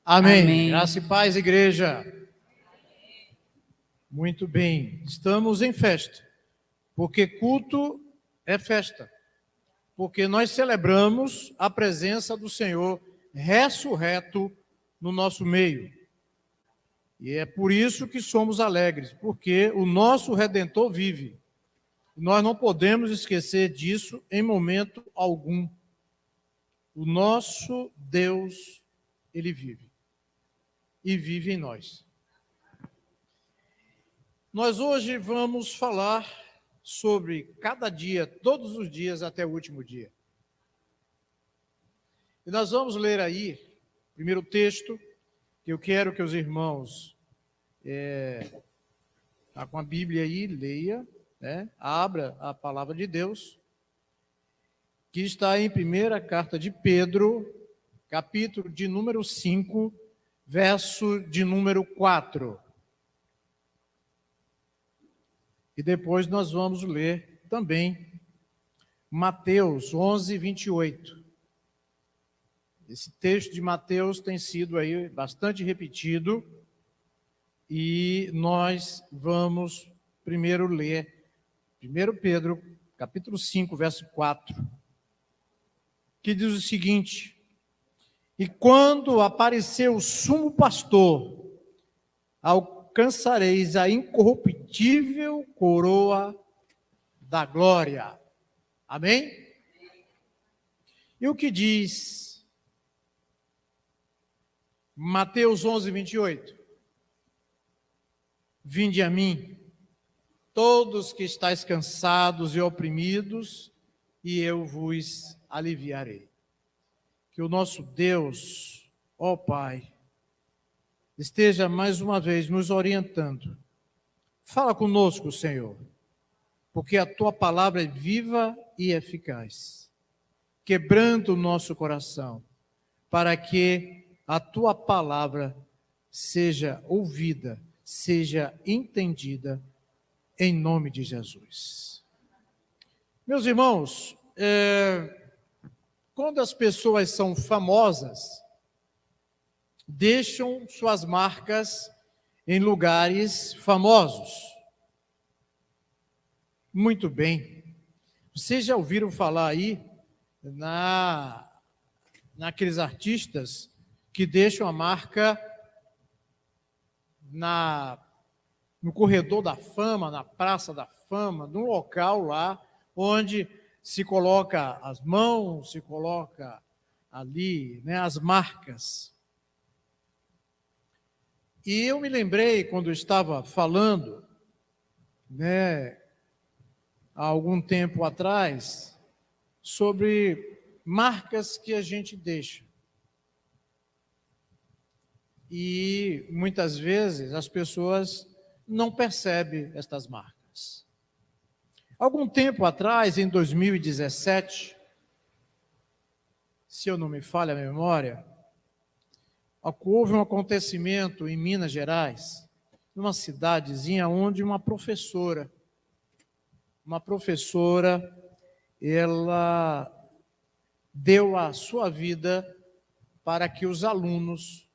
Amém. Amém. Graça e paz, igreja. Muito bem. Estamos em festa, porque culto é festa. Porque nós celebramos a presença do Senhor ressurreto no nosso meio. E é por isso que somos alegres, porque o nosso Redentor vive. Nós não podemos esquecer disso em momento algum. O nosso Deus, Ele vive. E vive em nós. Nós hoje vamos falar sobre cada dia, todos os dias até o último dia. E nós vamos ler aí, primeiro texto, que eu quero que os irmãos, tá com a Bíblia aí, leia, né? Abra a palavra de Deus, que está em primeira carta de Pedro, capítulo de número 5, verso de número 4. E depois nós vamos ler também Mateus 11, 28. Esse texto de Mateus tem sido aí bastante repetido e nós vamos primeiro ler 1 Pedro, capítulo 5, verso 4, que diz o seguinte: E quando aparecer o sumo pastor, alcançareis a incorruptível coroa da glória. Amém? E o que diz Mateus 11, 28? Vinde a mim, todos que estáis cansados e oprimidos, e eu vos aliviarei. Que o nosso Deus, ó Pai, esteja mais uma vez nos orientando. Fala conosco, Senhor, porque a tua palavra é viva e eficaz, quebrando o nosso coração, para que a tua palavra seja ouvida, seja entendida, em nome de Jesus. Meus irmãos, quando as pessoas são famosas, deixam suas marcas em lugares famosos. Muito bem. Vocês já ouviram falar aí naqueles artistas que deixam a marca no corredor da fama, na praça da fama, num local lá onde se coloca as mãos, se coloca ali, né, as marcas. E eu me lembrei, quando eu estava falando, né, há algum tempo atrás, sobre marcas que a gente deixa. E muitas vezes as pessoas não percebem estas marcas. Algum tempo atrás, em 2017, se eu não me falha a memória, houve um acontecimento em Minas Gerais, numa cidadezinha onde uma professora, ela deu a sua vida para que os alunos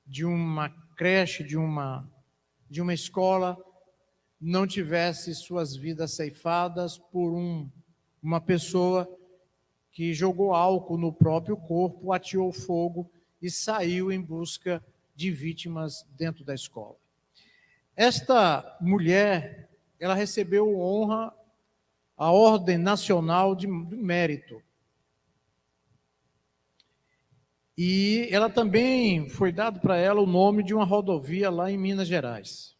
de uma creche, de uma escola, não tivessem suas vidas ceifadas por uma pessoa que jogou álcool no próprio corpo, ateou fogo e saiu em busca de vítimas dentro da escola. Esta mulher, ela recebeu a Ordem Nacional do Mérito. E ela também foi dado para ela o nome de uma rodovia lá em Minas Gerais.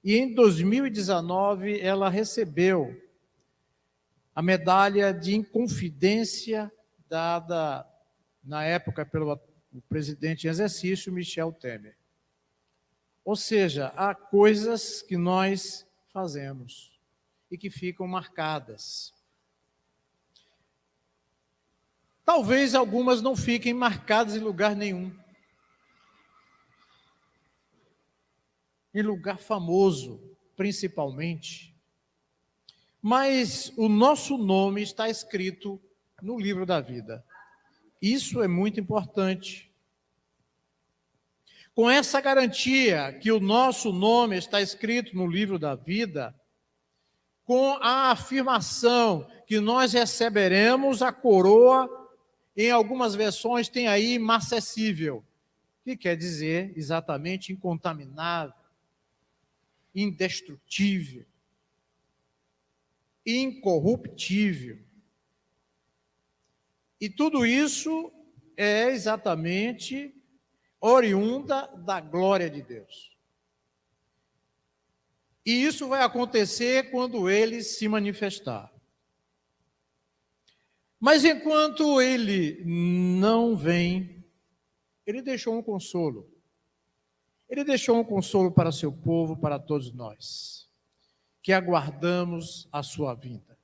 E em 2019 ela recebeu a medalha de Inconfidência dada na época pelo presidente em exercício, Michel Temer. Ou seja, há coisas que nós fazemos e que ficam marcadas. Talvez algumas não fiquem marcadas em lugar nenhum. Em lugar famoso, principalmente. Mas o nosso nome está escrito no livro da vida. Isso é muito importante. com essa garantia que o nosso nome está escrito no livro da vida, com a afirmação que nós receberemos a coroa, em algumas versões tem aí imacessível, que quer dizer exatamente incontaminável, indestrutível, incorruptível. E tudo isso é exatamente oriunda da glória de Deus. E isso vai acontecer quando ele se manifestar. Mas enquanto ele não vem, ele deixou um consolo. Ele deixou um consolo para seu povo, para todos nós, que aguardamos a sua vinda.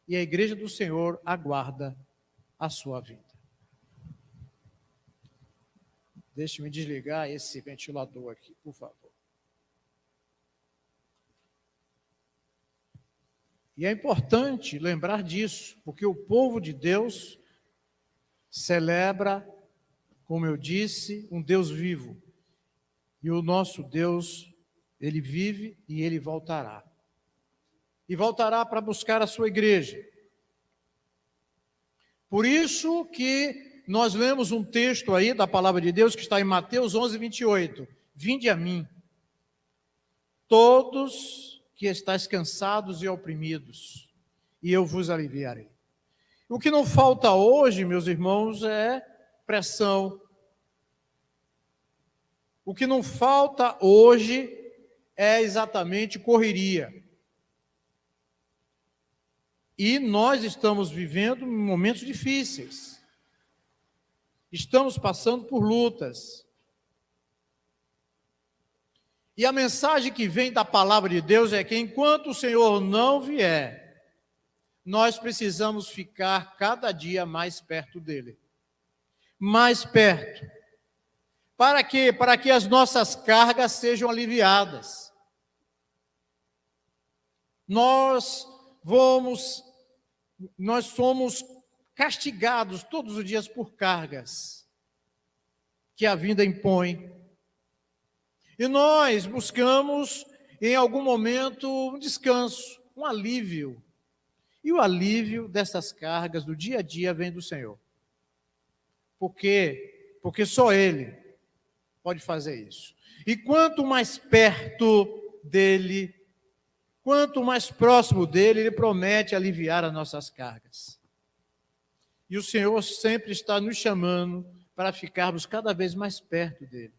E a igreja do Senhor aguarda a sua vinda. Deixe-me desligar esse ventilador aqui, por favor. E é importante lembrar disso, porque o povo de Deus celebra, como eu disse, um Deus vivo. E o nosso Deus, ele vive e ele voltará. E voltará para buscar a sua igreja. Por isso que nós lemos um texto aí da palavra de Deus que está em Mateus 11, 28. Vinde a mim, todos que estáis cansados e oprimidos, e eu vos aliviarei. O que não falta hoje, meus irmãos, é pressão. O que não falta hoje é exatamente correria. E nós estamos vivendo momentos difíceis. Estamos passando por lutas. E a mensagem que vem da palavra de Deus é que enquanto o Senhor não vier, nós precisamos ficar cada dia mais perto dele. Mais perto. Para quê? Para que as nossas cargas sejam aliviadas. Nós somos castigados todos os dias por cargas que a vida impõe. E nós buscamos, em algum momento, um descanso, um alívio. E o alívio dessas cargas do dia a dia vem do Senhor. Por quê? Porque só Ele pode fazer isso. E quanto mais perto dEle, quanto mais próximo dEle, Ele promete aliviar as nossas cargas. E o Senhor sempre está nos chamando para ficarmos cada vez mais perto dEle,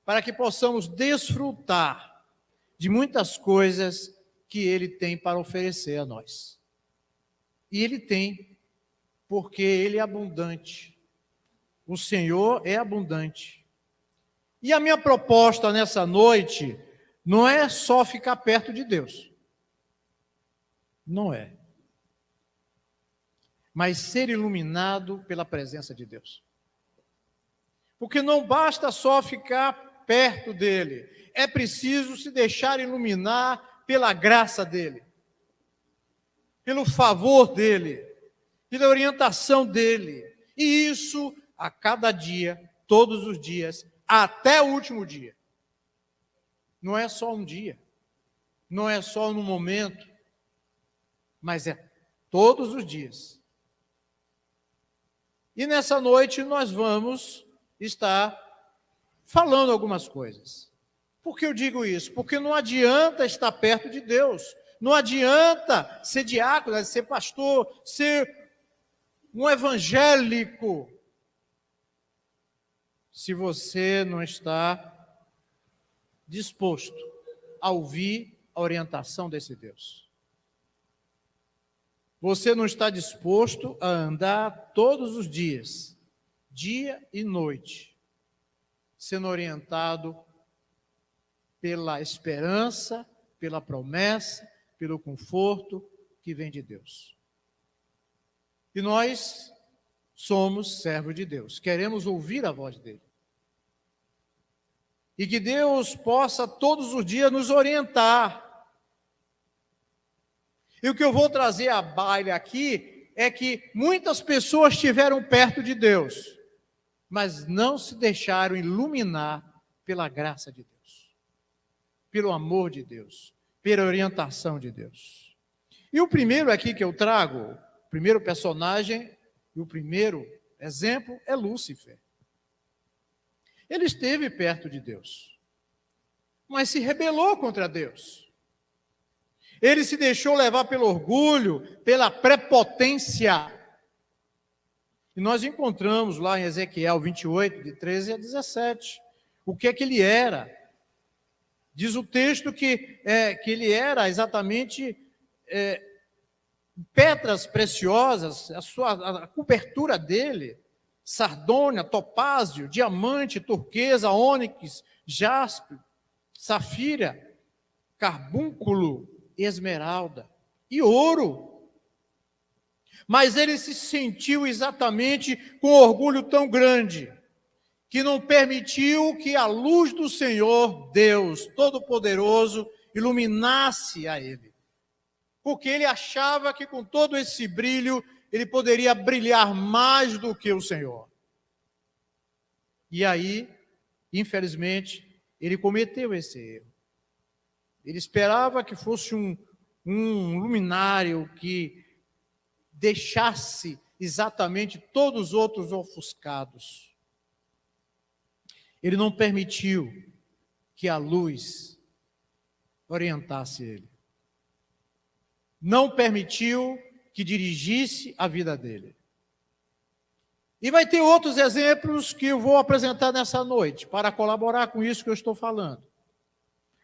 para que possamos desfrutar de muitas coisas que Ele tem para oferecer a nós. E Ele tem, porque Ele é abundante. O Senhor é abundante. E a minha proposta nessa noite não é só ficar perto de Deus. Não é. Mas ser iluminado pela presença de Deus. Porque não basta só ficar perto dele, é preciso se deixar iluminar pela graça dele, pelo favor dele, pela orientação dele, e isso a cada dia, todos os dias, até o último dia. Não é só um dia, não é só no momento, mas é todos os dias. E nessa noite nós vamos estar falando algumas coisas. Por que eu digo isso? Porque não adianta estar perto de Deus, não adianta ser diácono, ser pastor, ser um evangélico, se você não está disposto a ouvir a orientação desse Deus. Você não está disposto a andar todos os dias, dia e noite, sendo orientado pela esperança, pela promessa, pelo conforto que vem de Deus. E nós somos servos de Deus, queremos ouvir a voz dele. E que Deus possa todos os dias nos orientar. E o que eu vou trazer à baila aqui é que muitas pessoas estiveram perto de Deus, mas não se deixaram iluminar pela graça de Deus, pelo amor de Deus, pela orientação de Deus. E o primeiro aqui que eu trago, o primeiro personagem e o primeiro exemplo é Lúcifer. Ele esteve perto de Deus, mas se rebelou contra Deus. Ele se deixou levar pelo orgulho, pela prepotência. E nós encontramos lá em Ezequiel 28, de 13 a 17, o que é que ele era. Diz o texto que ele era exatamente pedras preciosas, a cobertura dele, sardônia, topázio, diamante, turquesa, ônix, jaspe, safira, carbúnculo, esmeralda e ouro. Mas ele se sentiu exatamente com orgulho tão grande, que não permitiu que a luz do Senhor, Deus Todo-Poderoso, iluminasse a ele. Porque ele achava que com todo esse brilho, ele poderia brilhar mais do que o Senhor. E aí, infelizmente, ele cometeu esse erro. Ele esperava que fosse um luminário que deixasse exatamente todos os outros ofuscados. Ele não permitiu que a luz orientasse ele. Não permitiu que dirigisse a vida dele. E vai ter outros exemplos que eu vou apresentar nessa noite, para colaborar com isso que eu estou falando.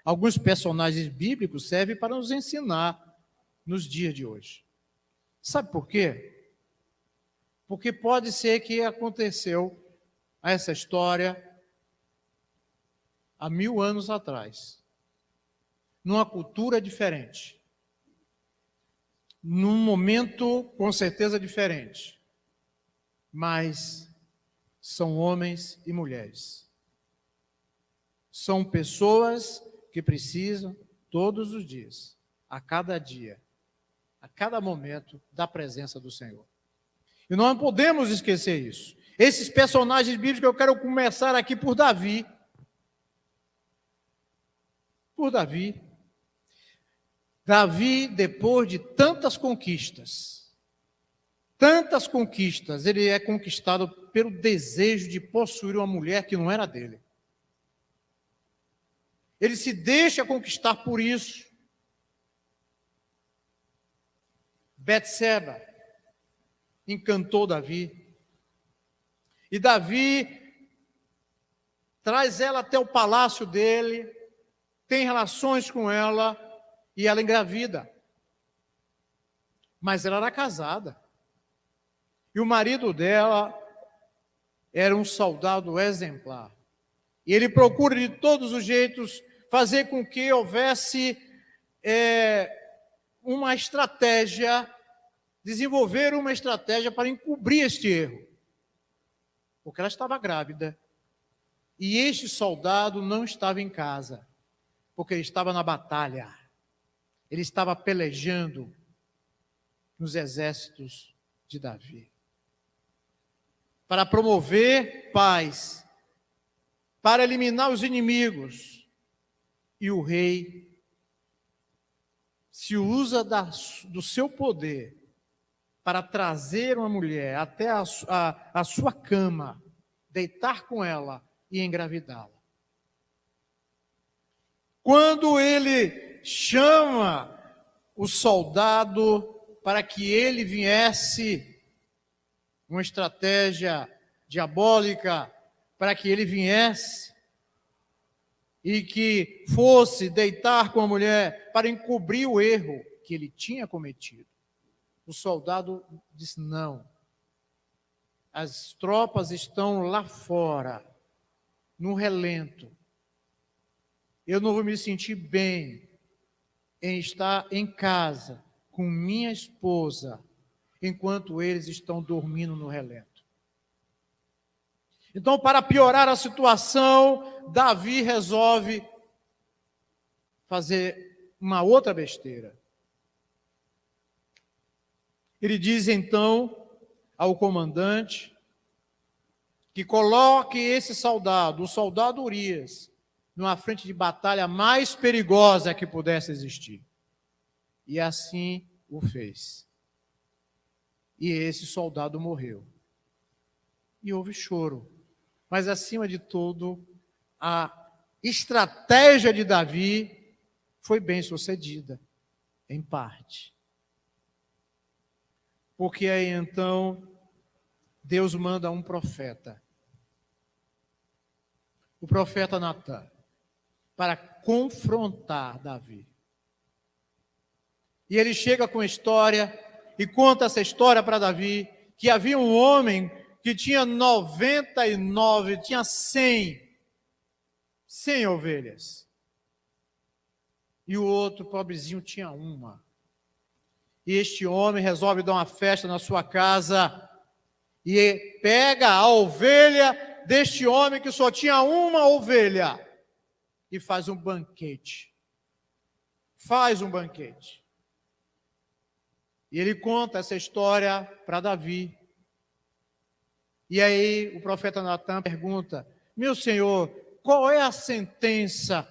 Alguns personagens bíblicos servem para nos ensinar nos dias de hoje. Sabe por quê? Porque pode ser que aconteceu essa história há 1000 anos atrás, numa cultura diferente, num momento com certeza diferente, mas são homens e mulheres. São pessoas que precisam todos os dias, a cada dia, a cada momento da presença do Senhor. E nós não podemos esquecer isso. Esses personagens bíblicos, eu quero começar aqui por Davi. Por Davi. Davi, depois de tantas conquistas, ele é conquistado pelo desejo de possuir uma mulher que não era dele. Ele se deixa conquistar por isso. Betseba encantou Davi. E Davi traz ela até o palácio dele, tem relações com ela e ela engravida. Mas ela era casada. E o marido dela era um soldado exemplar. E ele procura de todos os jeitos fazer com que houvesse uma estratégia, desenvolver uma estratégia para encobrir este erro. Porque ela estava grávida. E este soldado não estava em casa, porque ele estava na batalha. Ele estava pelejando nos exércitos de Davi. Para promover paz, para eliminar os inimigos. E o rei se usa do seu poder para trazer uma mulher até a sua cama, deitar com ela e engravidá-la. Quando ele chama o soldado para que ele viesse, uma estratégia diabólica, para que ele viesse e que fosse deitar com a mulher para encobrir o erro que ele tinha cometido. O soldado disse: não, as tropas estão lá fora, no relento. Eu não vou me sentir bem em estar em casa com minha esposa, enquanto eles estão dormindo no relento. Então, para piorar a situação, Davi resolve fazer uma outra besteira. Ele diz então ao comandante que coloque esse soldado, o soldado Urias, numa frente de batalha mais perigosa que pudesse existir. E assim o fez. E esse soldado morreu. E houve choro. Mas, acima de tudo, a estratégia de Davi foi bem sucedida, em parte. Porque aí então Deus manda um profeta, o profeta Natã, para confrontar Davi. E ele chega com a história e conta essa história para Davi, que havia um homem que tinha 99, tinha 100 ovelhas. E o outro pobrezinho tinha uma. E este homem resolve dar uma festa na sua casa e pega a ovelha deste homem que só tinha uma ovelha e faz um banquete. Faz um banquete. E ele conta essa história para Davi. E aí o profeta Natã pergunta: meu senhor, qual é a sentença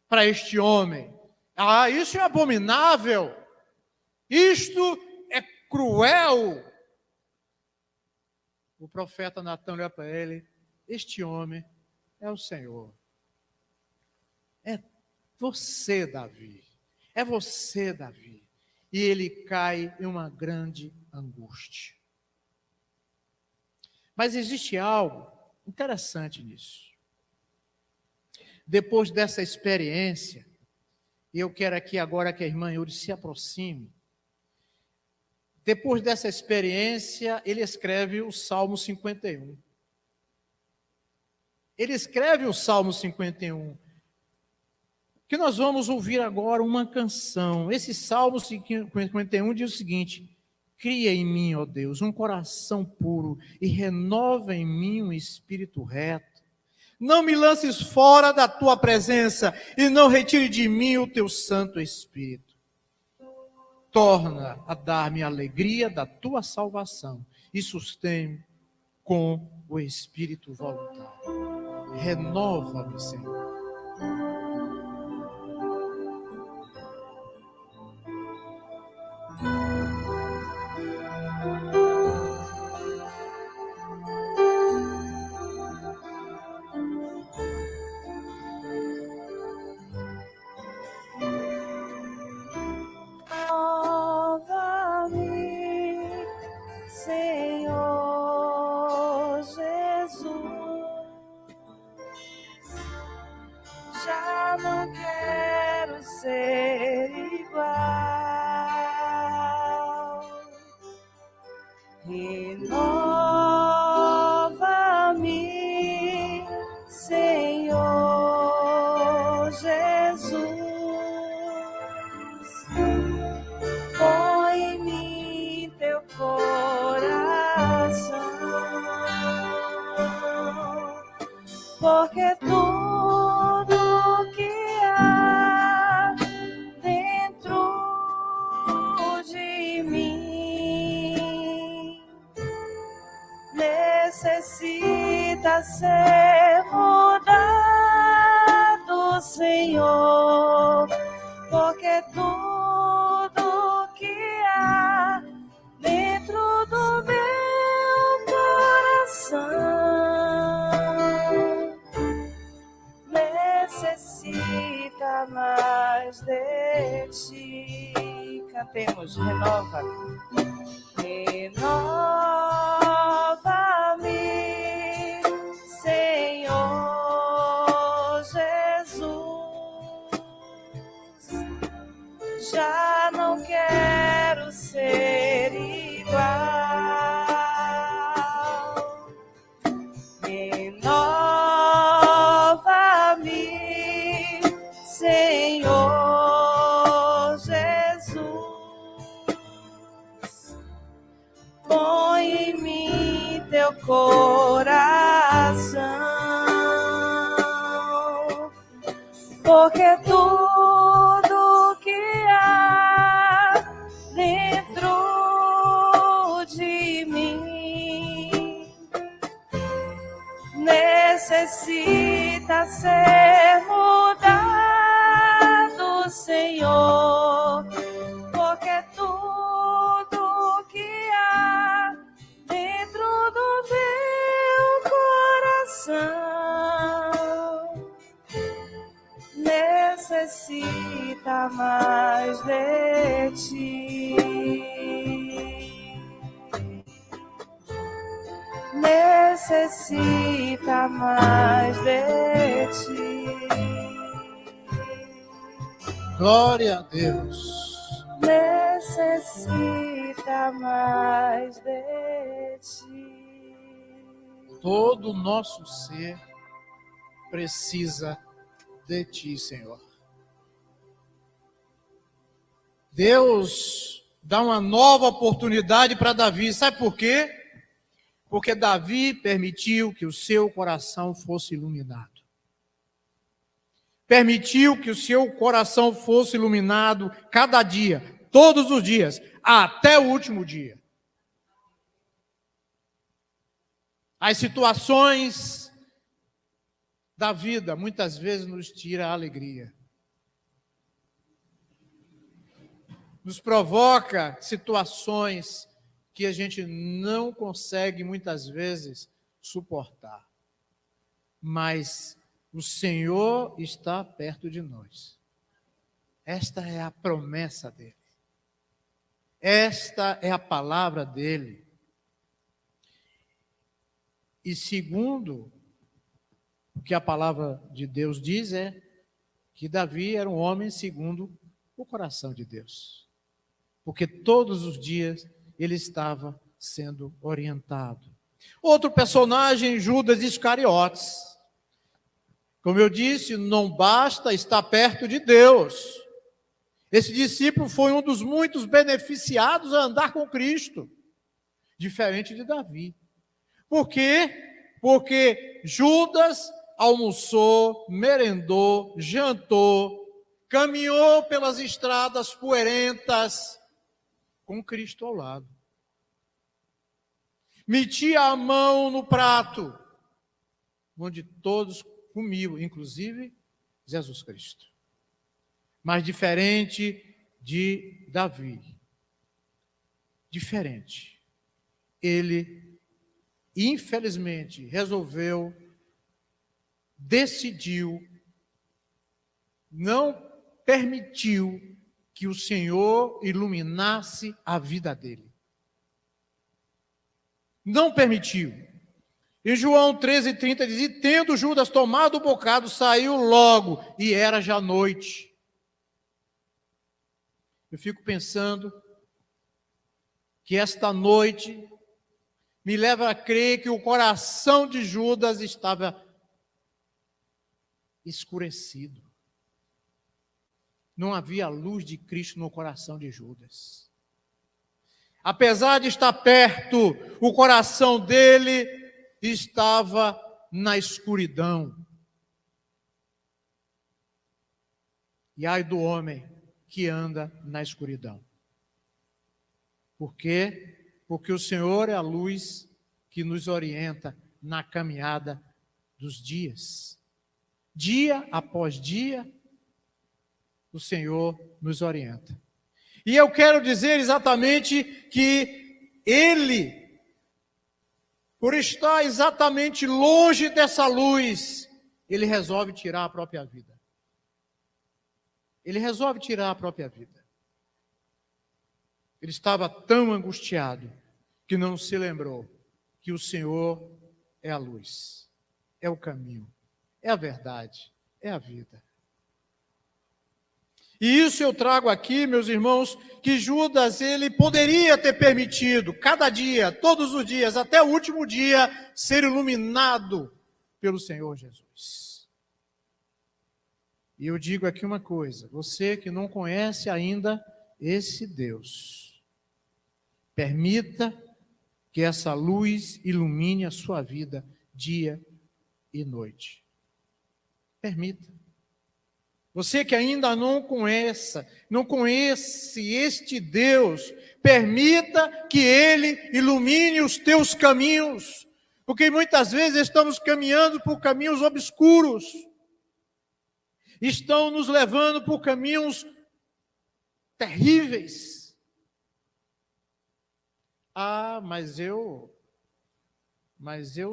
para este homem? Ah, isso é abominável. Isto é cruel. O profeta Natã olha para ele: este homem é o Senhor. É você, Davi. É você, Davi. E ele cai em uma grande angústia. Mas existe algo interessante nisso. Depois dessa experiência, e eu quero aqui agora que a irmã Yuri se aproxime. Depois dessa experiência, ele escreve o Salmo 51. Ele escreve o Salmo 51, que nós vamos ouvir agora uma canção. Esse Salmo 51 diz o seguinte: cria em mim, ó Deus, um coração puro e renova em mim um espírito reto. Não me lances fora da tua presença e não retire de mim o teu Santo Espírito. Torna a dar-me a alegria da tua salvação e sustém-me com o espírito voluntário. Renova-me, Senhor. Senhor Jesus, já não quero ser igual. Renova-me, Senhor Jesus. Põe em mim teu coração, porque tudo que há dentro de mim necessita ser mudado, Senhor, porque tudo que há dentro do meu coração necessita mais de ti. Cantemos, renova-me, renova-me, Senhor Jesus. Já não quero ser igual. Renova-me, Senhor Jesus. Põe em mim teu coração, porque tudo que há dentro de mim necessita ser mudado, Senhor, porque tudo que há dentro do meu coração necessita mais de ti. Necessita mais de ti. Glória a Deus. Necessita mais de ti. Todo o nosso ser precisa de ti, Senhor. Deus dá uma nova oportunidade para Davi. Sabe por quê? Porque Davi permitiu que o seu coração fosse iluminado. Permitiu que o seu coração fosse iluminado cada dia, todos os dias, até o último dia. As situações da vida muitas vezes nos tira a alegria. Nos provoca situações que a gente não consegue muitas vezes suportar. Mas o Senhor está perto de nós. Esta é a promessa dele. Esta é a palavra dele. E segundo o que a palavra de Deus diz é que Davi era um homem segundo o coração de Deus. Porque todos os dias ele estava sendo orientado. Outro personagem, Judas Iscariotes. Como eu disse, não basta estar perto de Deus. Esse discípulo foi um dos muitos beneficiados a andar com Cristo, diferente de Davi. Por quê? Porque Judas almoçou, merendou, jantou, caminhou pelas estradas poeirentas, com Cristo ao lado. Metia a mão no prato, onde todos comiam, inclusive Jesus Cristo. Mas diferente de Davi. Diferente. Ele, infelizmente, decidiu, não permitiu que o Senhor iluminasse a vida dele. Não permitiu. Em João 13:30 diz, e tendo Judas tomado o bocado, saiu logo, e era já noite. Eu fico pensando que esta noite me leva a crer que o coração de Judas estava escurecido. Não havia luz de Cristo no coração de Judas. Apesar de estar perto, o coração dele estava na escuridão. E ai do homem que anda na escuridão. Por quê? Porque o Senhor é a luz que nos orienta na caminhada dos dias. Dia após dia, o Senhor nos orienta. E eu quero dizer exatamente que ele, por estar exatamente longe dessa luz, ele resolve tirar a própria vida. Ele resolve tirar a própria vida. Ele estava tão angustiado que não se lembrou que o Senhor é a luz, é o caminho, é a verdade, é a vida. E isso eu trago aqui, meus irmãos, que Judas, ele poderia ter permitido, cada dia, todos os dias, até o último dia, ser iluminado pelo Senhor Jesus. E eu digo aqui uma coisa, você que não conhece ainda esse Deus, permita que essa luz ilumine a sua vida dia e noite. Permita. Você que ainda não conhece este Deus, permita que Ele ilumine os teus caminhos. Porque muitas vezes estamos caminhando por caminhos obscuros. Estão nos levando por caminhos terríveis. Ah, mas eu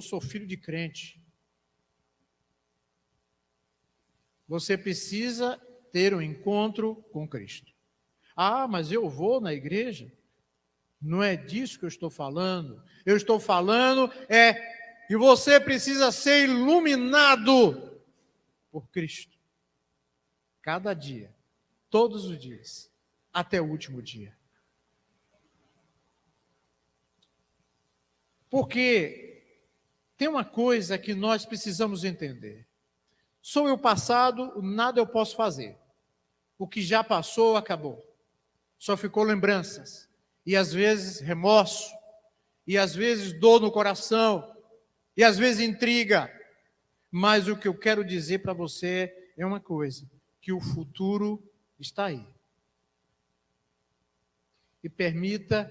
sou filho de crente. Você precisa ter um encontro com Cristo. Ah, mas eu vou na igreja. Não é disso que eu estou falando. Eu estou falando que você precisa ser iluminado por Cristo. Cada dia, todos os dias, até o último dia. Porque tem uma coisa que nós precisamos entender. Sobre o passado, nada eu posso fazer. O que já passou, acabou. Só ficou lembranças. E às vezes remorso. E às vezes dor no coração. E às vezes intriga. Mas o que eu quero dizer para você é uma coisa. Que o futuro está aí. E permita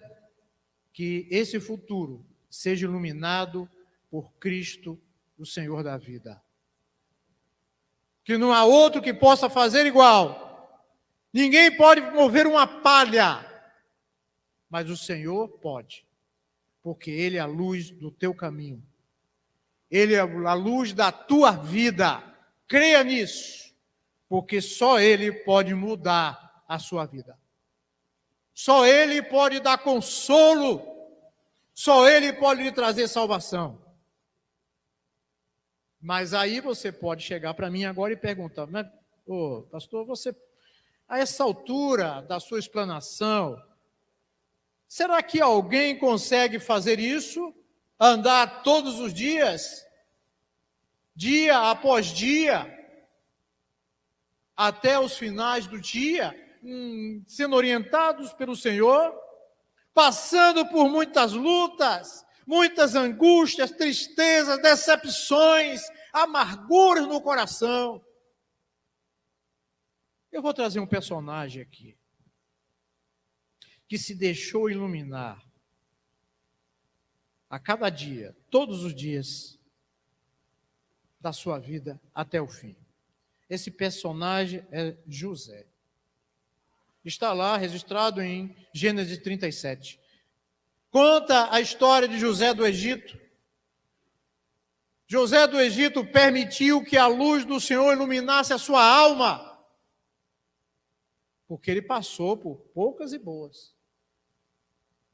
que esse futuro seja iluminado por Cristo, o Senhor da vida. Que não há outro que possa fazer igual. Ninguém pode mover uma palha, mas o Senhor pode, porque Ele é a luz do teu caminho. Ele é a luz da tua vida. Creia nisso, porque só Ele pode mudar a sua vida. Só Ele pode dar consolo. Só Ele pode lhe trazer salvação. Mas aí você pode chegar para mim agora e perguntar, mas, pastor, você, a essa altura da sua explanação, será que alguém consegue fazer isso? Andar todos os dias? Dia após dia? Até os finais do dia? Sendo orientados pelo Senhor? Passando por muitas lutas, muitas angústias, tristezas, decepções, amarguras no coração. Eu vou trazer um personagem aqui, que se deixou iluminar a cada dia, todos os dias da sua vida até o fim. Esse personagem é José. Está lá registrado em Gênesis 37. Conta a história de José do Egito. José do Egito permitiu que a luz do Senhor iluminasse a sua alma, porque ele passou por poucas e boas.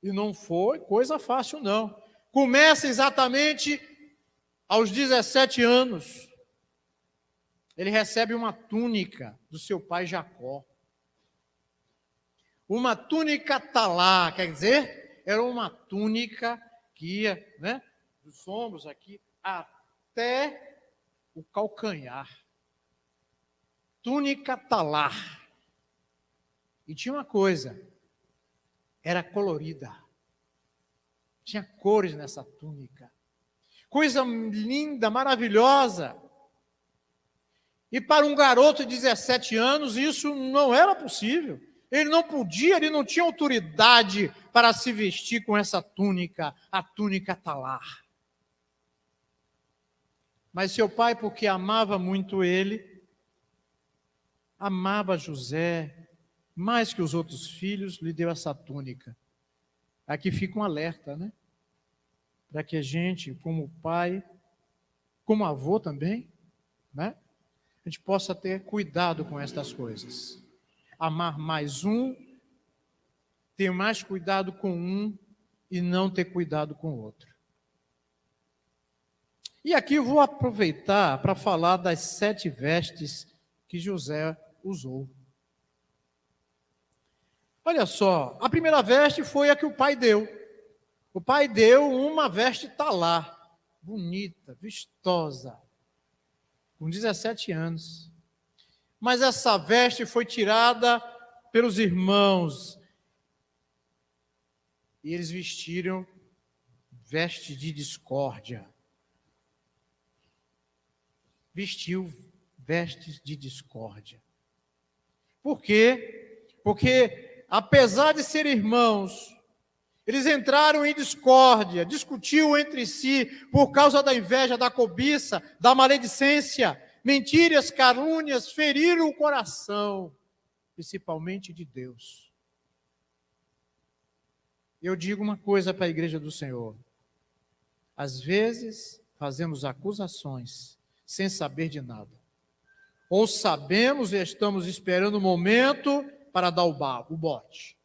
E não foi coisa fácil, não. Começa exatamente aos 17 anos. Ele recebe uma túnica do seu pai Jacó. Uma túnica talá, quer dizer, era uma túnica que ia, dos ombros aqui até o calcanhar. Túnica talá. E tinha uma coisa, era colorida. Tinha cores nessa túnica. Coisa linda, maravilhosa. E para um garoto de 17 anos, isso não era possível. Ele não podia, ele não tinha autoridade para se vestir com essa túnica, a túnica talar. Mas seu pai, porque amava muito ele, amava José, mais que os outros filhos, lhe deu essa túnica. Aqui fica um alerta, para que a gente, como pai, como avô também, a gente possa ter cuidado com estas coisas. Amar mais um, ter mais cuidado com um e não ter cuidado com o outro. E aqui eu vou aproveitar para falar das 7 vestes que José usou. Olha só, a primeira veste foi a que o pai deu. O pai deu uma veste talá, bonita, vistosa, com 17 anos. Mas essa veste foi tirada pelos irmãos. E eles vestiram veste de discórdia. Vestiu vestes de discórdia. Por quê? Porque, apesar de serem irmãos, Eles entraram em discórdia, discutiam entre si por causa da inveja, da cobiça, da maledicência, mentiras, calúnias, feriram o coração, principalmente de Deus. Eu digo uma coisa para a igreja do Senhor. Às vezes, fazemos acusações sem saber de nada. Ou sabemos e estamos esperando o momento para dar o bote.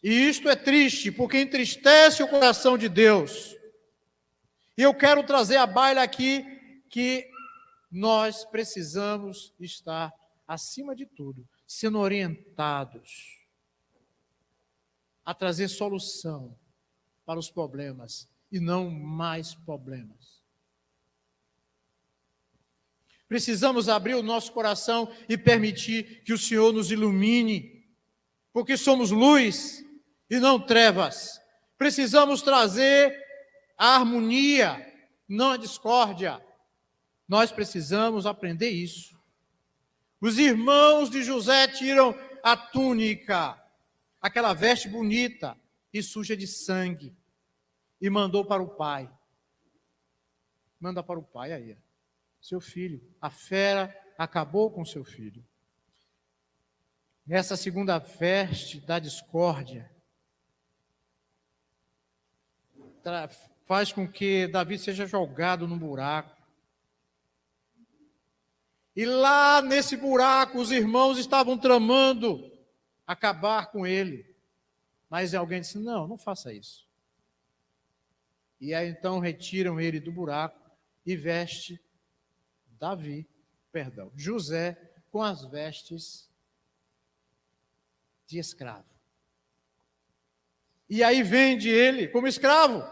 E isto é triste, porque entristece o coração de Deus. E eu quero trazer à baila aqui que nós precisamos estar, acima de tudo, sendo orientados a trazer solução para os problemas e não mais problemas. Precisamos abrir o nosso coração e permitir que o Senhor nos ilumine, porque somos luz e não trevas. Precisamos trazer a harmonia, não a discórdia. Nós precisamos aprender isso. Os irmãos de José tiram a túnica, aquela veste bonita e suja de sangue, e mandou para o pai. Manda para o pai aí. Seu filho, a fera acabou com seu filho. Essa segunda veste da discórdia faz com que Davi seja jogado num buraco. E lá nesse buraco os irmãos estavam tramando acabar com ele. Mas alguém disse, não faça isso. E aí então retiram ele do buraco e veste José com as vestes de escravo. E aí vende ele como escravo.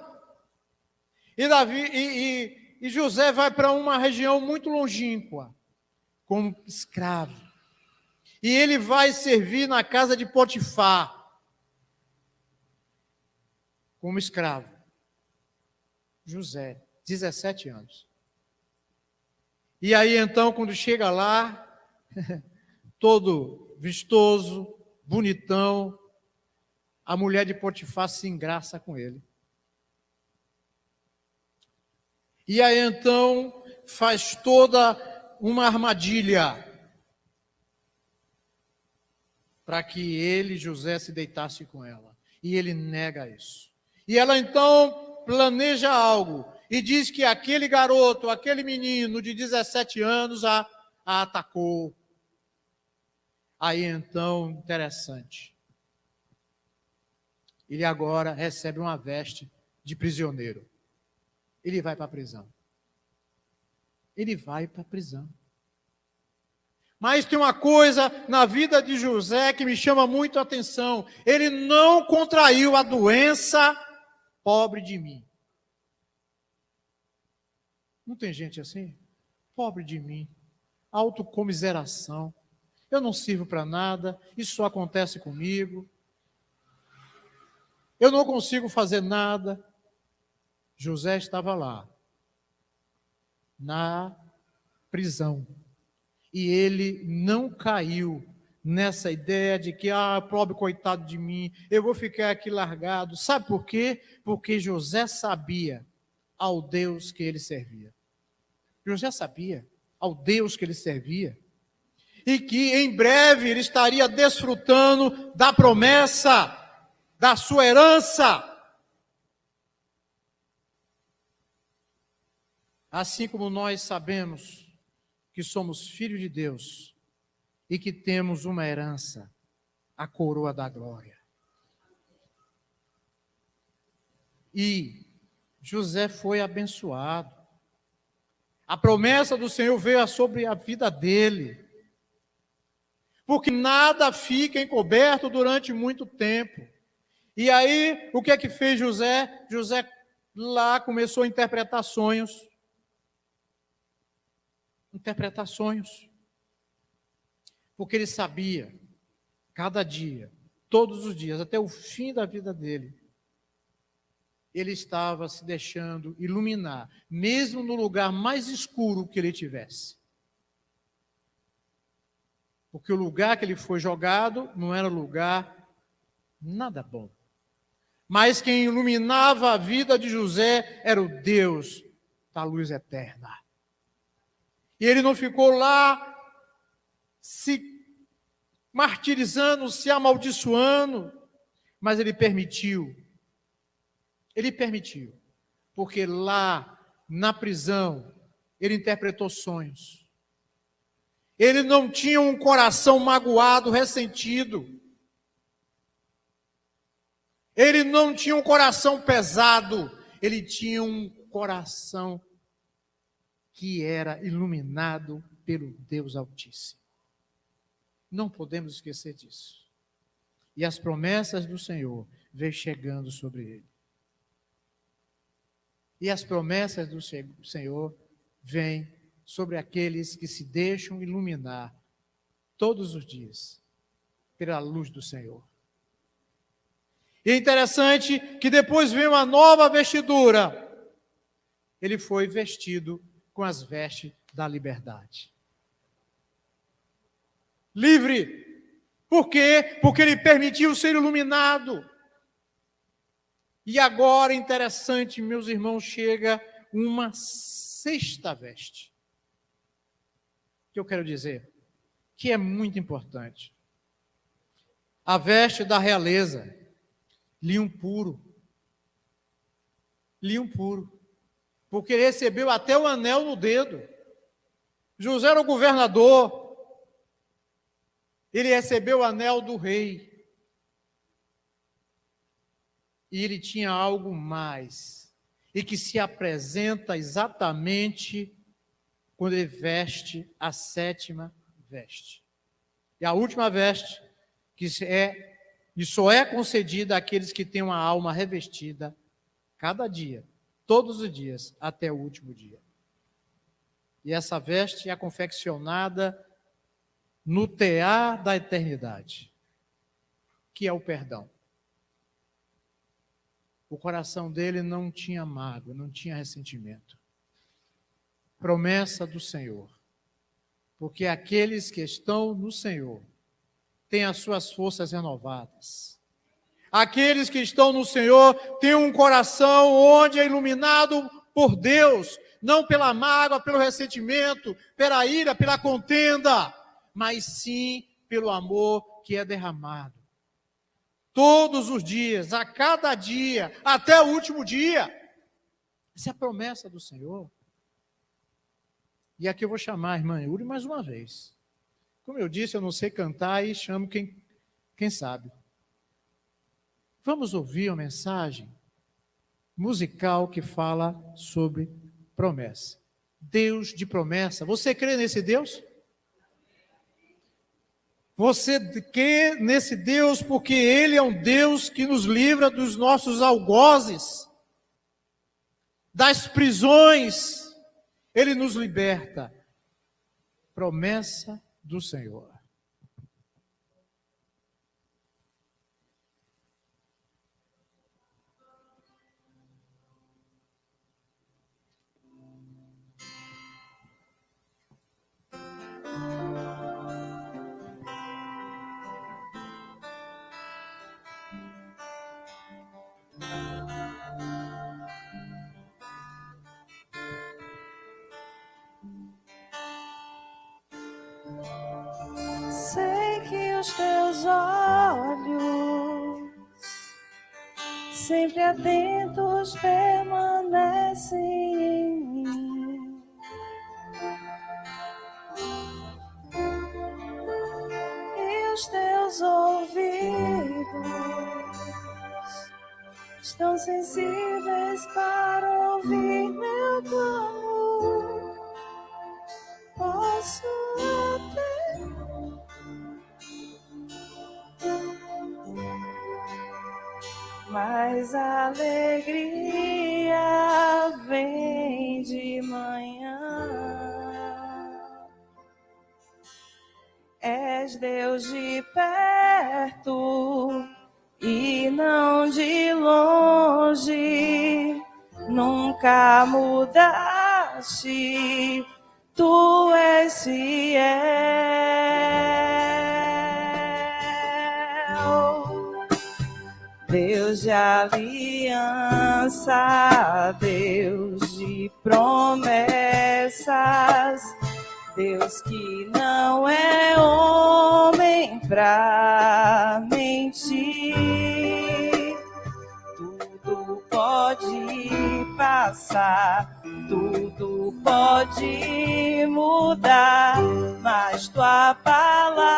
E José vai para uma região muito longínqua, como escravo. E ele vai servir na casa de Potifar, como escravo. José, 17 anos. E aí então, quando chega lá, todo vistoso, bonitão, a mulher de Potifar se engraça com ele. E aí então faz toda uma armadilha para que ele, José, se deitasse com ela. E ele nega isso. E ela então planeja algo e diz que aquele garoto, aquele menino de 17 anos a atacou. Aí então, interessante. Ele agora recebe uma veste de prisioneiro. Ele vai para a prisão. Ele vai para a prisão. Mas tem uma coisa na vida de José que me chama muito a atenção. Ele não contraiu a doença, pobre de mim. Não tem gente assim? Pobre de mim. Autocomiseração. Eu não sirvo para nada, isso só acontece comigo. Eu não consigo fazer nada. José estava lá, na prisão. E ele não caiu nessa ideia de que, pobre coitado de mim, eu vou ficar aqui largado. Sabe por quê? Porque José sabia ao Deus que ele servia. José sabia ao Deus que ele servia. E que em breve ele estaria desfrutando da promessa, da sua herança. Assim como nós sabemos que somos filhos de Deus e que temos uma herança, a coroa da glória. E José foi abençoado. A promessa do Senhor veio sobre a vida dele. Porque nada fica encoberto durante muito tempo. E aí, o que é que fez José? José lá começou a interpretar sonhos. Interpretar sonhos. Porque ele sabia, cada dia, todos os dias, até o fim da vida dele, ele estava se deixando iluminar, mesmo no lugar mais escuro que ele tivesse. Porque o lugar que ele foi jogado não era lugar nada bom. Mas quem iluminava a vida de José era o Deus da luz eterna. E ele não ficou lá se martirizando, se amaldiçoando, mas ele permitiu. Ele permitiu, porque lá na prisão ele interpretou sonhos. Ele não tinha um coração magoado, ressentido. Ele não tinha um coração pesado. Ele tinha um coração que era iluminado pelo Deus Altíssimo. Não podemos esquecer disso. E as promessas do Senhor vêm chegando sobre ele. E as promessas do Senhor vêm sobre aqueles que se deixam iluminar todos os dias pela luz do Senhor. E é interessante que depois veio uma nova vestidura. Ele foi vestido com as vestes da liberdade. Livre. Por quê? Porque ele permitiu ser iluminado. E agora, interessante, meus irmãos, chega uma sexta veste. Que eu quero dizer que é muito importante. A veste da realeza, linho puro. Linho puro. Porque ele recebeu até o anel no dedo. José era o governador. Ele recebeu o anel do rei. E ele tinha algo mais. E que se apresenta exatamente quando ele veste a sétima veste. E a última veste, que só é concedida àqueles que têm uma alma revestida cada dia, todos os dias, até o último dia. E essa veste é confeccionada no tear da eternidade, que é o perdão. O coração dele não tinha mágoa, não tinha ressentimento. Promessa do Senhor. Porque aqueles que estão no Senhor têm as suas forças renovadas. Aqueles que estão no Senhor têm um coração onde é iluminado por Deus, não pela mágoa, pelo ressentimento, pela ira, pela contenda, mas sim pelo amor que é derramado. Todos os dias, a cada dia, até o último dia. Essa é a promessa do Senhor. E aqui eu vou chamar a irmã Yuri mais uma vez. Como eu disse, eu não sei cantar e chamo quem sabe. Vamos ouvir uma mensagem musical que fala sobre promessa. Deus de promessa. Você crê nesse Deus? Você crê nesse Deus porque Ele é um Deus que nos livra dos nossos algozes, das prisões. Ele nos liberta. Promessa do Senhor. Sei que os teus olhos, sempre atentos, permanecem em mim. E os teus ouvidos estão sensíveis para ouvir meu clamor. Posso até mas a alegria vem de manhã. És Deus de perto e não de longe. Nunca mudaste, tu és fiel. Deus de aliança, Deus de promessas, Deus que não é homem pra mentir. Tudo pode passar, tudo pode mudar, mas tua palavra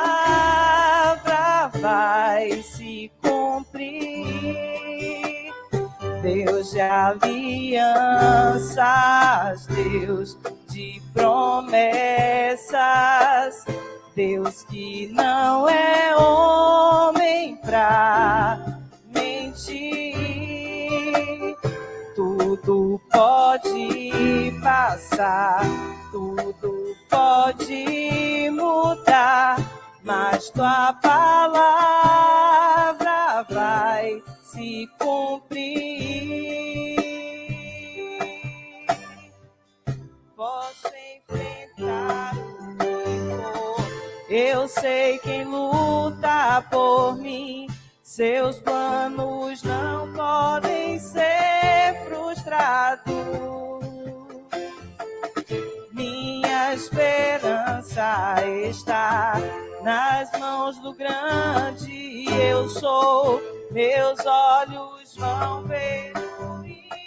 vai se cumprir. Deus de alianças, Deus de promessas, Deus que não é homem pra mentir. Tudo pode passar, tudo pode mudar, mas tua palavra vai se cumprir. Posso enfrentar o que for, eu sei quem luta por mim. Seus planos não podem ser frustrados. Minha esperança está nas mãos do grande eu sou. Meus olhos vão ver o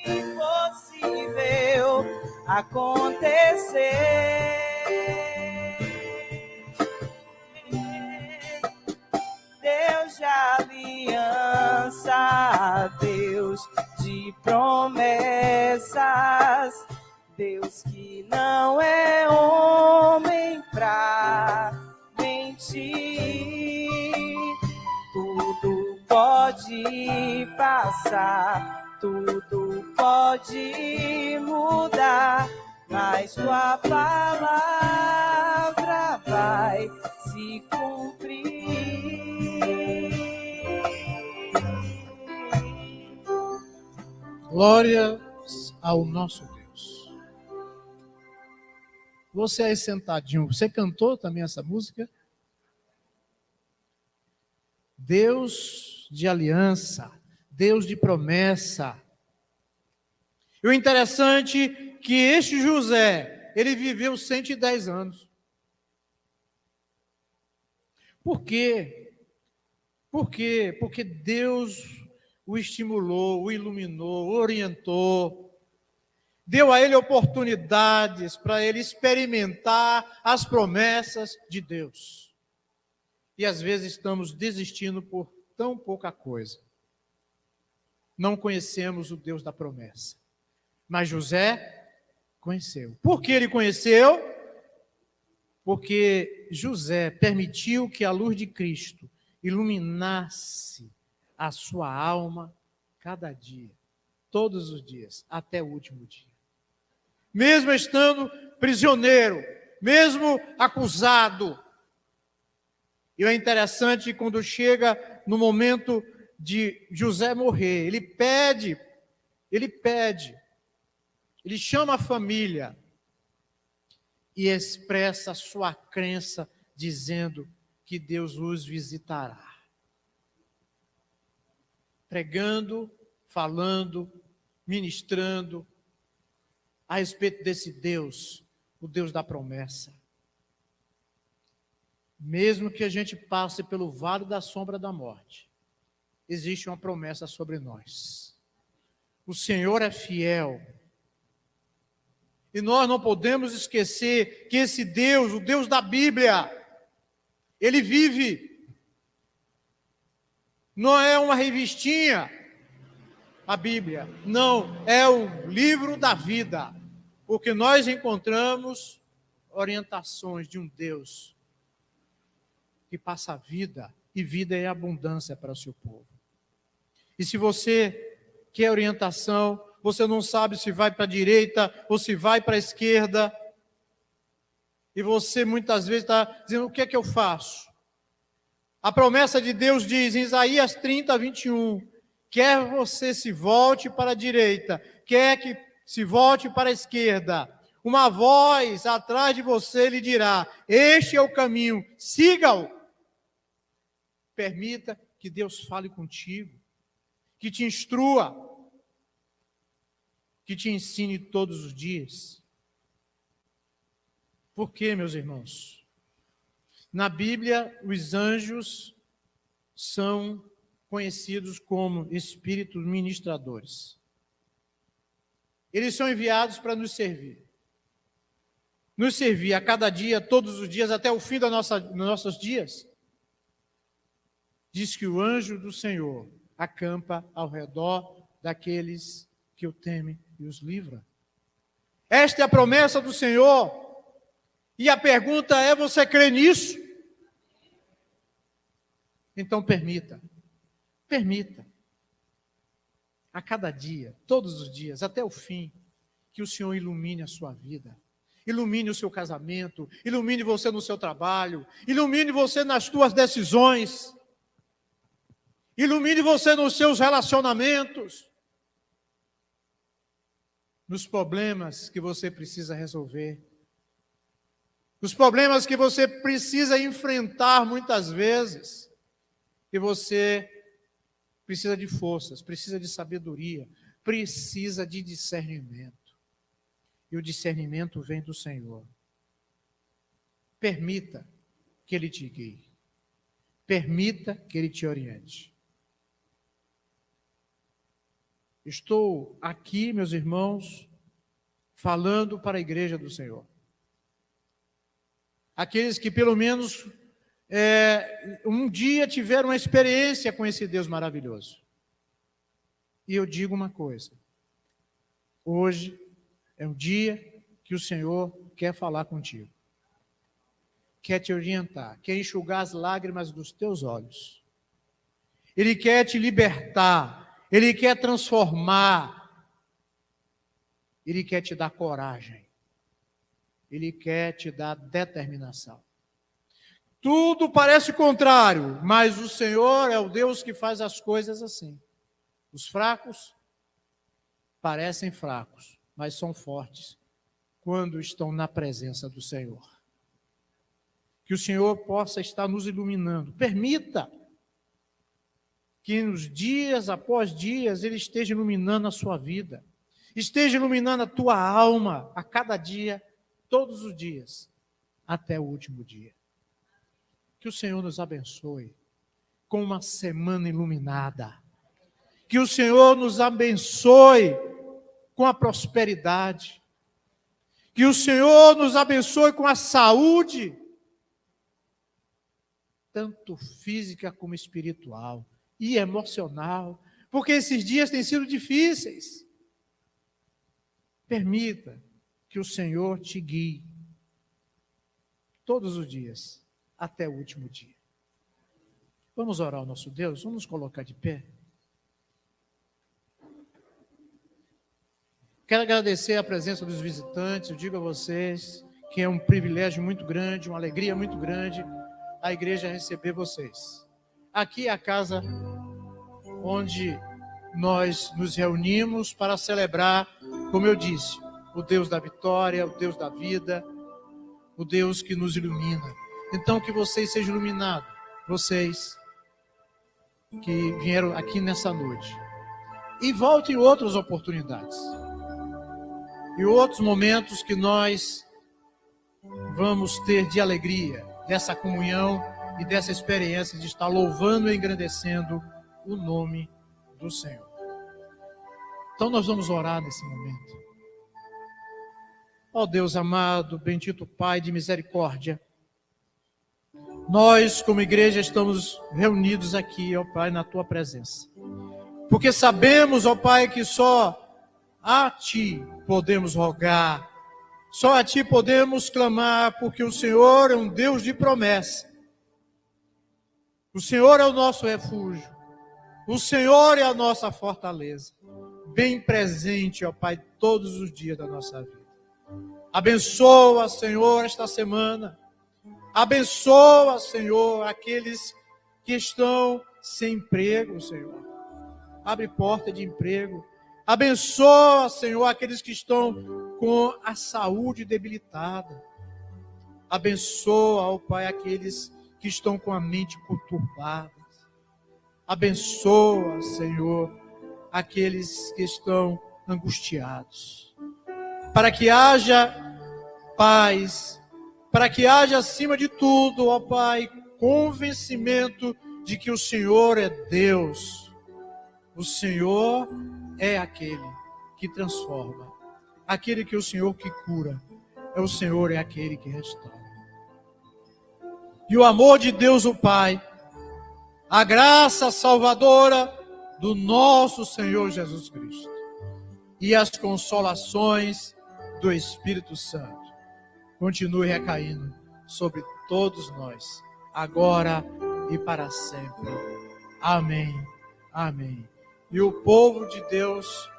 impossível acontecer. Deus de aliança, Deus de promessas, Deus que não é homem pra mentir. Tudo pode passar, tudo pode mudar, mas tua palavra vai se cumprir. Glórias ao nosso Deus. Você aí sentadinho, você cantou também essa música? Deus de aliança, Deus de promessa. E o interessante é que este José, ele viveu 110 anos. Por quê? Por quê? Porque Deus o estimulou, o iluminou, o orientou, deu a ele oportunidades para ele experimentar as promessas de Deus. E às vezes estamos desistindo por tão pouca coisa. Não conhecemos o Deus da promessa. Mas José conheceu. Por que ele conheceu? Porque José permitiu que a luz de Cristo iluminasse a sua alma cada dia, todos os dias, até o último dia. Mesmo estando prisioneiro, mesmo acusado. E é interessante quando chega no momento de José morrer, ele pede, ele chama a família e expressa a sua crença, dizendo que Deus os visitará. Pregando, falando, ministrando a respeito desse Deus, o Deus da promessa. Mesmo que a gente passe pelo vale da sombra da morte, existe uma promessa sobre nós. O Senhor é fiel. E nós não podemos esquecer que esse Deus, o Deus da Bíblia, ele vive. Não é uma revistinha, a Bíblia. Não, é o livro da vida. Porque nós encontramos orientações de um Deus que passa a vida, e vida é abundância para o seu povo. E se você quer orientação, você não sabe se vai para a direita ou se vai para a esquerda, e você muitas vezes está dizendo, o que é que eu faço? A promessa de Deus diz em Isaías 30, 21, quer você se volte para a direita, quer que se volte para a esquerda, uma voz atrás de você lhe dirá, este é o caminho, siga-o. Permita que Deus fale contigo. que te instrua, que te ensine todos os dias. Por quê, meus irmãos? Na Bíblia, os anjos são conhecidos como espíritos ministradores. Eles são enviados para nos servir. Nos servir a cada dia, todos os dias, até o fim dos nossos dias. Diz que o anjo do Senhor acampa ao redor daqueles que o temem e os livra. Esta é a promessa do Senhor. E a pergunta é: você crê nisso? Então permita, a cada dia, todos os dias, até o fim, que o Senhor ilumine a sua vida, ilumine o seu casamento, ilumine você no seu trabalho, ilumine você nas suas decisões, ilumine você nos seus relacionamentos, nos problemas que você precisa resolver, os problemas que você precisa enfrentar muitas vezes, e você precisa de forças, precisa de sabedoria, precisa de discernimento. E o discernimento vem do Senhor. Permita que Ele te guie. Permita que Ele te oriente. Estou aqui, meus irmãos, falando para a igreja do Senhor. Aqueles que pelo menos um dia tiveram uma experiência com esse Deus maravilhoso. E eu digo uma coisa: hoje é um dia que o Senhor quer falar contigo, quer te orientar, quer enxugar as lágrimas dos teus olhos. Ele quer te libertar, Ele quer transformar, Ele quer te dar coragem, Ele quer te dar determinação. Tudo parece contrário, mas o Senhor é o Deus que faz as coisas assim. Os fracos parecem fracos, mas são fortes quando estão na presença do Senhor. Que o Senhor possa estar nos iluminando. Permita que nos dias após dias Ele esteja iluminando a sua vida, esteja iluminando a tua alma a cada dia, todos os dias, até o último dia. Que o Senhor nos abençoe com uma semana iluminada. Que o Senhor nos abençoe com a prosperidade. Que o Senhor nos abençoe com a saúde, tanto física como espiritual e emocional, porque esses dias têm sido difíceis. Permita que o Senhor te guie todos os dias, até o último dia. Vamos orar ao nosso Deus? Vamos nos colocar de pé. Quero agradecer a presença dos visitantes. Eu digo a vocês que é um privilégio muito grande, uma alegria muito grande a igreja receber vocês. Aqui é a casa onde nós nos reunimos para celebrar, como eu disse, o Deus da vitória, o Deus da vida, o Deus que nos ilumina. Então, que vocês sejam iluminados, vocês que vieram aqui nessa noite. E voltem em outras oportunidades. E outros momentos que nós vamos ter de alegria, dessa comunhão e dessa experiência de estar louvando e engrandecendo o nome do Senhor. Então, nós vamos orar nesse momento. Ó Deus amado, bendito Pai de misericórdia, nós, como igreja, estamos reunidos aqui, ó Pai, na Tua presença. Porque sabemos, ó Pai, que só a Ti podemos rogar, só a Ti podemos clamar, porque o Senhor é um Deus de promessa. O Senhor é o nosso refúgio. O Senhor é a nossa fortaleza. Bem presente, ó Pai, todos os dias da nossa vida. Abençoa, Senhor, esta semana. Abençoa, Senhor, aqueles que estão sem emprego, Senhor. Abre porta de emprego. Abençoa, Senhor, aqueles que estão com a saúde debilitada. Abençoa, ó Pai, aqueles que estão com a mente conturbada. Abençoa, Senhor, aqueles que estão angustiados. Para que haja paz, para que haja acima de tudo, ó Pai, convencimento de que o Senhor é Deus. O Senhor é aquele que transforma, aquele que o Senhor que cura, o Senhor é aquele que restaura. E o amor de Deus o Pai, a graça salvadora do nosso Senhor Jesus Cristo e as consolações do Espírito Santo continue recaindo sobre todos nós, agora e para sempre. Amém. Amém. E o povo de Deus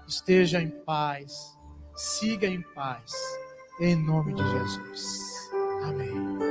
esteja em paz, siga em paz, em nome de Jesus. Amém.